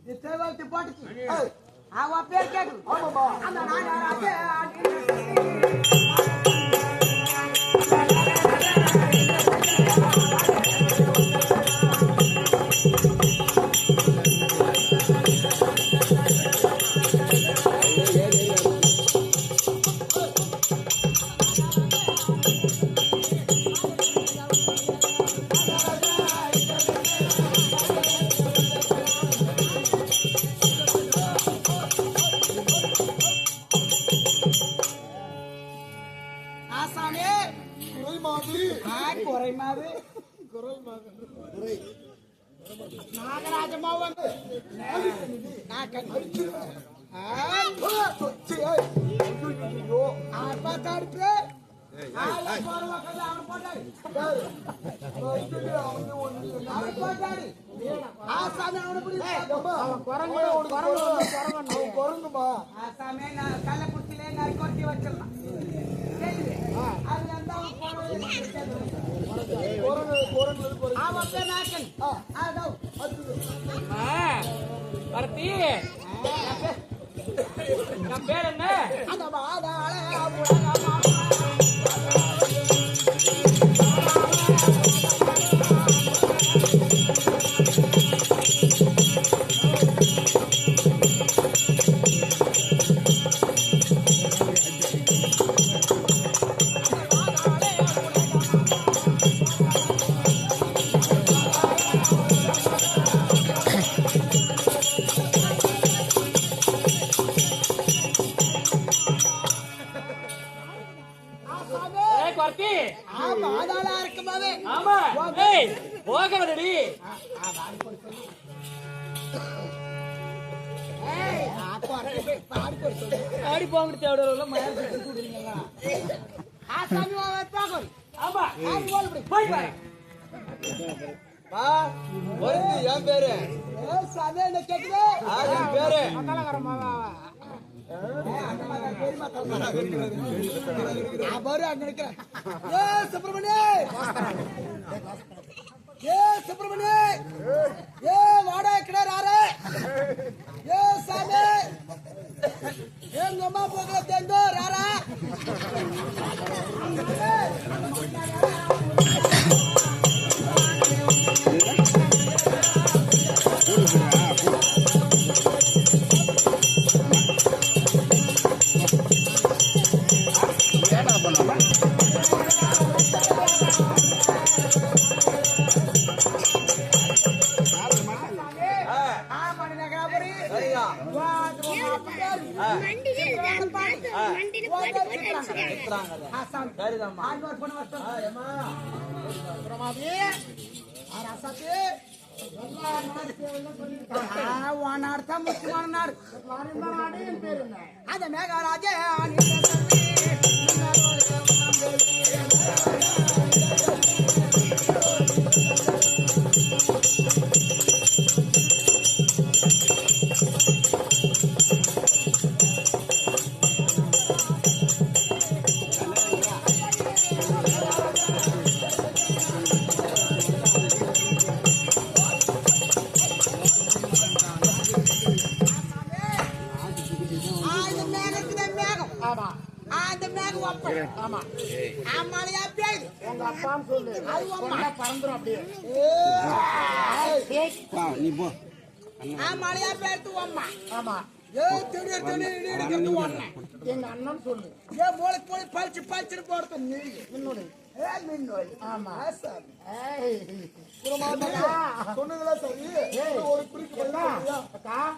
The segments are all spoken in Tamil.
தேவாலயத்தை போட்டுச்சு அவ பேர் கேட்கு அந்த நாகராஜே கள்ளக்குறிச்சியிலே நறுக்கொட்டி வச்சிடலாம் பேர் என்ன ஆடி போங்க தேவடல மயர் குடுறீங்களா ஆசாமி வாத்தாகோய் ஆமா ஆடி போய் போய் பா வருது என் பேரு ஏ சாதே என்ன கேக்குது என் பேரு மங்களகர மாவா பாரு அங்க நிக்கிறேன் ஏ சுப்பிரமணிய ஏ சுப்பிரமணிய ஏ வாடா கிடாராரே ஏ சாமி எங்க அம்மா போகல தேங்கோ ராரா முக்கியமான நாடு அந்த மேகராஜே மழையா பேர்த்து அம்மா ஆமா ஏ எங்க அண்ணன் சொல்லு ஏ மூளைக்கு போய் பழிச்சு பழிச்சுட்டு போறது மின்னோடு ஆமா சொன்னதுல சரி ஒரு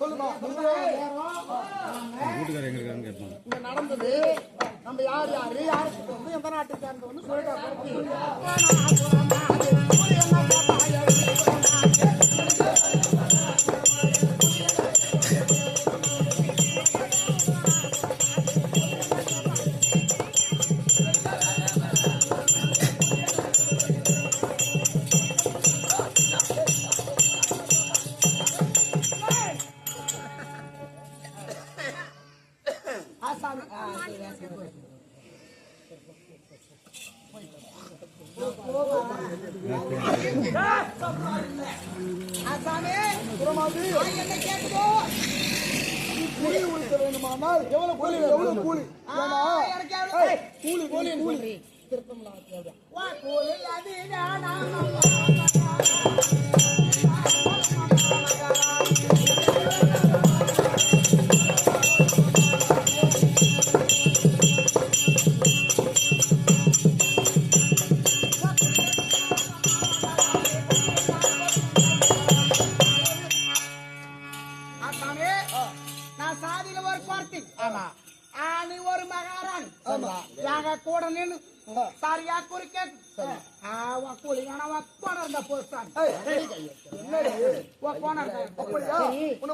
சொல்லுமா இங்க நடந்தது நம்ம யாரு யாரு யாருக்கு எந்த நாட்டுக்கு சேர்ந்தவன்னு சொல்லிட்டு ஆசாமி புறமாது என்ன கேட்குதோ கூலி உழைக்க வேண்டுமானால் எவ்வளவு கூலி எனக்கு எவ்வளவு கூலி கூலி கூலி கூலி அது நான் சாதியில ஒரு பார்த்தி நீ ஒரு மகாராணி எங்க கூட நின்று சரியா குறிக்க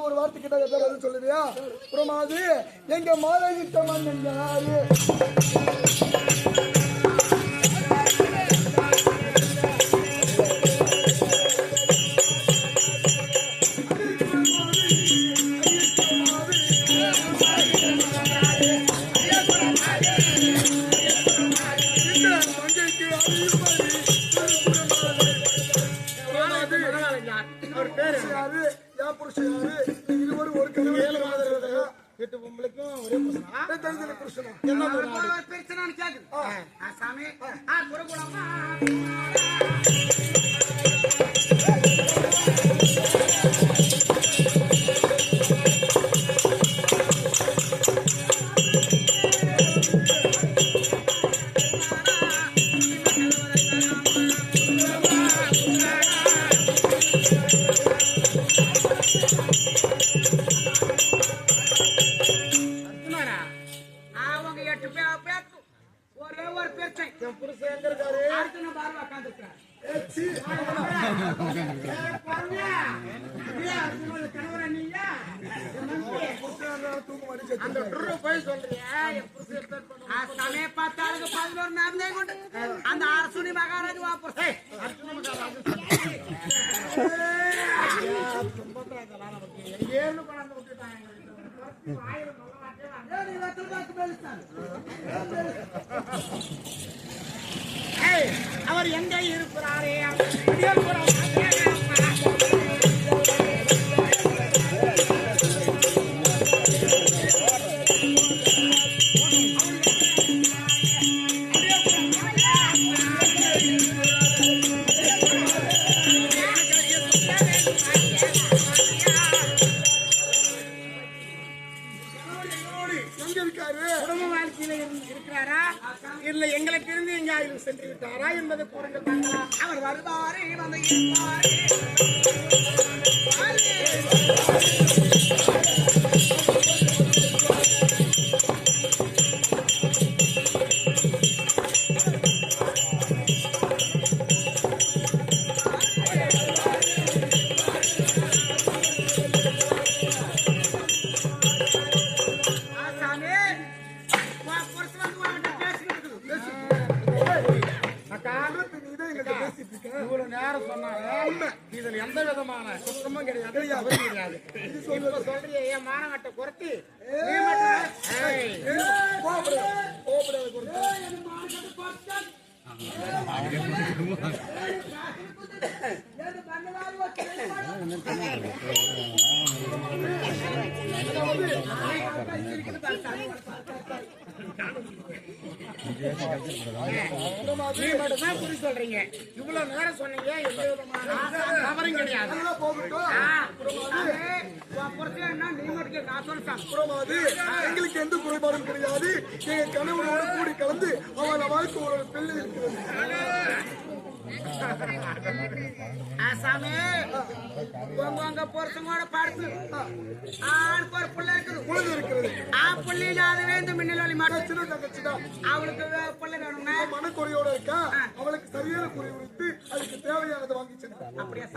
ஒரு வார்த்தை கிட்ட சொல்லுவியா புறமாது எங்க மாதவிட்ட மன்னன் யாரு அந்த அரசுனி மகாராஜ் வாபஸ் அவர் எங்க இருக்கிறாரே இல்ல எங்களுக்கு இருந்து எங்க ஆயுள் சென்று விட்டாரா என்பதை கூறுங்கள். அவர் வருவாரே வந்து இதுல எந்த விதமான குற்றமும் கிடையாது. சொல்றிய மானவட்ட குறைச்சி சொல்றீங்க. இவ்வளவு நேரம் சொன்னீங்க, எந்த விதமான தவறும் கிடையாது. எங்களுக்கு எந்த குறைபாடும் கிடையாது. எங்க கணவனோடு கூடி கலந்து அவன் வாழ்க்கை ஒரு பிள்ளை இருக்கிறது. ஆசாமி உங்க பொருத்தமோட பார்த்து ஆளுக்கு ஒரு பிள்ளை இருக்குது. பிள்ளை அது வேண்டும் மின்னல் மட்டும் தங்கச்சிதான். அவளுக்கு பிள்ளை வேணும்னா மனக்குறையோட இருக்கா. அவளுக்கு சரியான குறை உரைத்து அதுக்கு தேவையானதை வாங்கி சென்றான். அப்படியா?